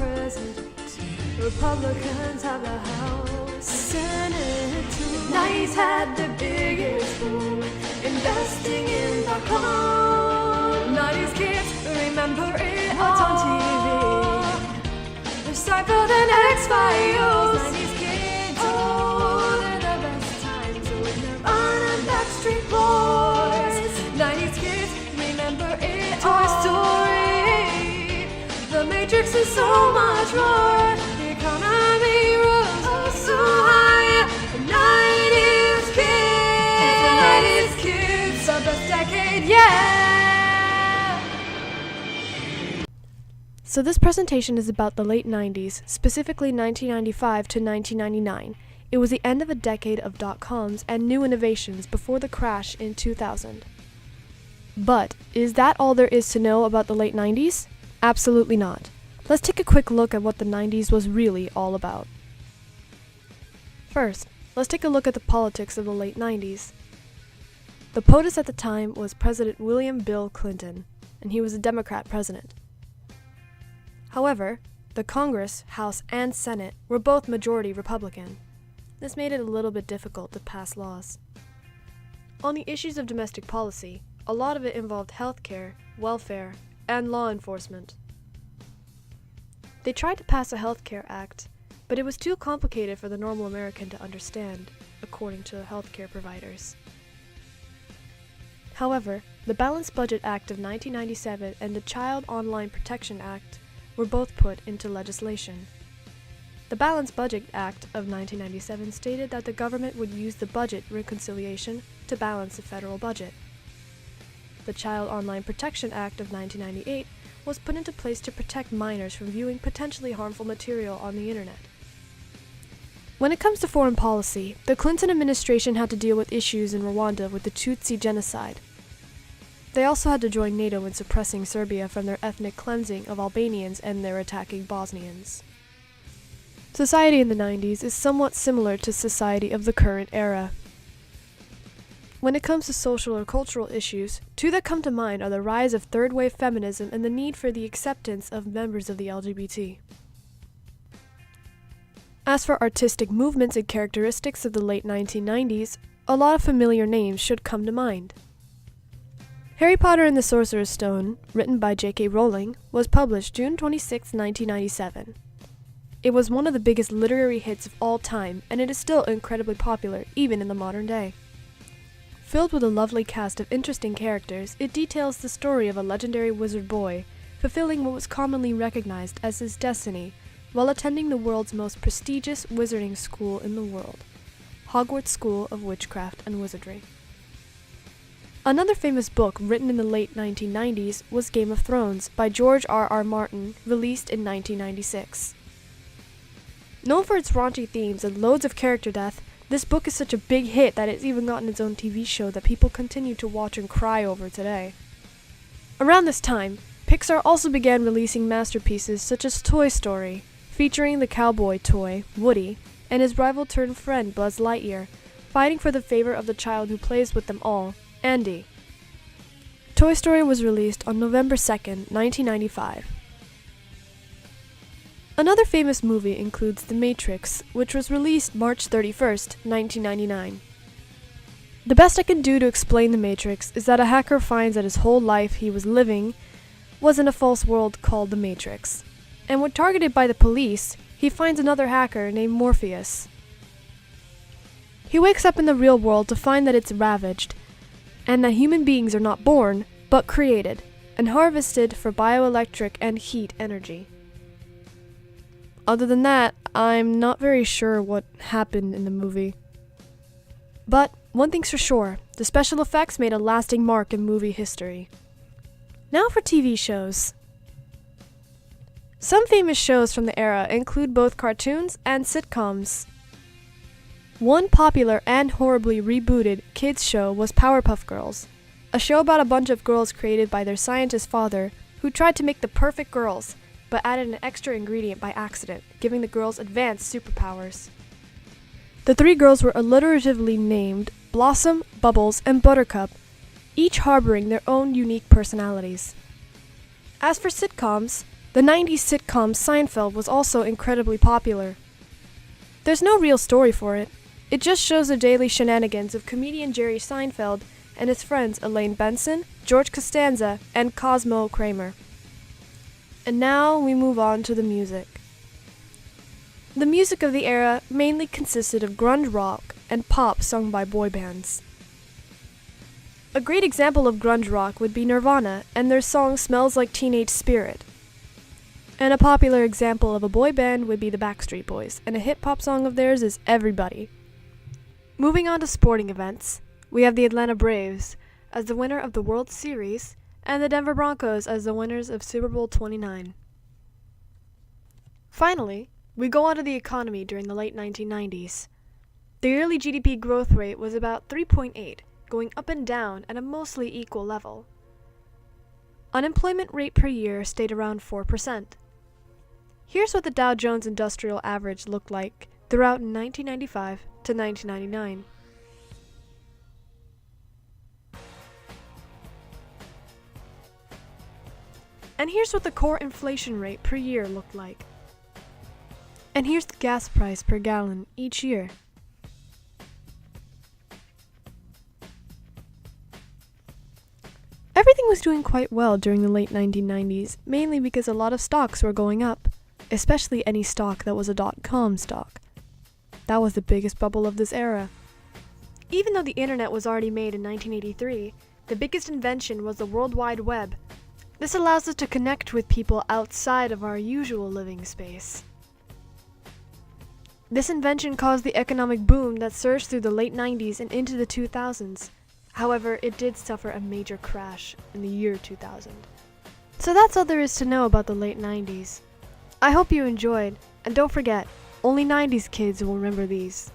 president. Republicans have the House, Senate too. 90s had the biggest boom, investing in the home. 90s kids remember it all. It's on TV. They're Seinfeld and X-Files. 90s kids, oh, they're the best times with Nirvana and Backstreet Boys. 90s kids remember it. Toy Story, The Matrix, and so much more. The economy rose oh so high. The 90s kids, the 90s kids, the best decade, yeah. So this presentation is about the late 90s, specifically 1995 to 1999. It was the end of a decade of dot-coms and new innovations before the crash in 2000. But is that all there is to know about the late 90s? Absolutely not. Let's take a quick look at what the 90s was really all about. First, let's take a look at the politics of the late 90s. The POTUS at the time was President William Bill Clinton, and he was a Democrat president. However, the Congress, House, and Senate were both majority Republican. This made it a little bit difficult to pass laws. On the issues of domestic policy, a lot of it involved healthcare, welfare, and law enforcement. They tried to pass a healthcare act, but it was too complicated for the normal American to understand, according to the healthcare providers. However, the Balanced Budget Act of 1997 and the Child Online Protection Act were both put into legislation. The Balanced Budget Act of 1997 stated that the government would use the budget reconciliation to balance the federal budget. The Child Online Protection Act of 1998 was put into place to protect minors from viewing potentially harmful material on the internet. When it comes to foreign policy, the Clinton administration had to deal with issues in Rwanda with the Tutsi genocide. They also had to join NATO in suppressing Serbia from their ethnic cleansing of Albanians and their attacking Bosnians. Society in the 90s is somewhat similar to society of the current era. When it comes to social or cultural issues, two that come to mind are the rise of third-wave feminism and the need for the acceptance of members of the LGBT. As for artistic movements and characteristics of the late 1990s, a lot of familiar names should come to mind. Harry Potter and the Sorcerer's Stone, written by J.K. Rowling, was published June 26, 1997. It was one of the biggest literary hits of all time, and it is still incredibly popular, even in the modern day. Filled with a lovely cast of interesting characters, it details the story of a legendary wizard boy, fulfilling what was commonly recognized as his destiny, while attending the world's most prestigious wizarding school in the world, Hogwarts School of Witchcraft and Wizardry. Another famous book written in the late 1990s was Game of Thrones by George R.R. Martin, released in 1996. Known for its raunchy themes and loads of character death, this book is such a big hit that it's even gotten its own TV show that people continue to watch and cry over today. Around this time, Pixar also began releasing masterpieces such as Toy Story, featuring the cowboy toy, Woody, and his rival-turned-friend Buzz Lightyear, fighting for the favor of the child who plays with them all, Andy. Toy Story was released on November 2nd, 1995. Another famous movie includes The Matrix, which was released March 31st, 1999. The best I can do to explain The Matrix is that a hacker finds that his whole life he was living was in a false world called The Matrix. And when targeted by the police, he finds another hacker named Morpheus. He wakes up in the real world to find that it's ravaged, and that human beings are not born, but created, and harvested for bioelectric and heat energy. Other than that, I'm not very sure what happened in the movie. But one thing's for sure, the special effects made a lasting mark in movie history. Now for TV shows. Some famous shows from the era include both cartoons and sitcoms. One popular and horribly rebooted kids show was Powerpuff Girls, a show about a bunch of girls created by their scientist father who tried to make the perfect girls, but added an extra ingredient by accident, giving the girls advanced superpowers. The three girls were alliteratively named Blossom, Bubbles, and Buttercup, each harboring their own unique personalities. As for sitcoms, The 90s sitcom Seinfeld was also incredibly popular. There's no real story for it. It just shows the daily shenanigans of comedian Jerry Seinfeld and his friends Elaine Benson, George Costanza, and Cosmo Kramer. And now we move on to the music. The music of the era mainly consisted of grunge rock and pop sung by boy bands. A great example of grunge rock would be Nirvana and their song Smells Like Teenage Spirit. And a popular example of a boy band would be the Backstreet Boys, and a hip-hop song of theirs is Everybody. Moving on to sporting events, we have the Atlanta Braves as the winner of the World Series, and the Denver Broncos as the winners of Super Bowl 29. Finally, we go on to the economy during the late 1990s. The yearly GDP growth rate was about 3.8, going up and down at a mostly equal level. Unemployment rate per year stayed around 4%. Here's what the Dow Jones Industrial Average looked like throughout 1995 to 1999. And here's what the core inflation rate per year looked like. And here's the gas price per gallon each year. Everything was doing quite well during the late 1990s, mainly because a lot of stocks were going up, especially any stock that was a dot-com stock. That was the biggest bubble of this era. Even though the internet was already made in 1983, the biggest invention was the World Wide Web. This allows us to connect with people outside of our usual living space. This invention caused the economic boom that surged through the late 90s and into the 2000s. However, it did suffer a major crash in the year 2000. So that's all there is to know about the late 90s. I hope you enjoyed, and don't forget, only 90s kids will remember these.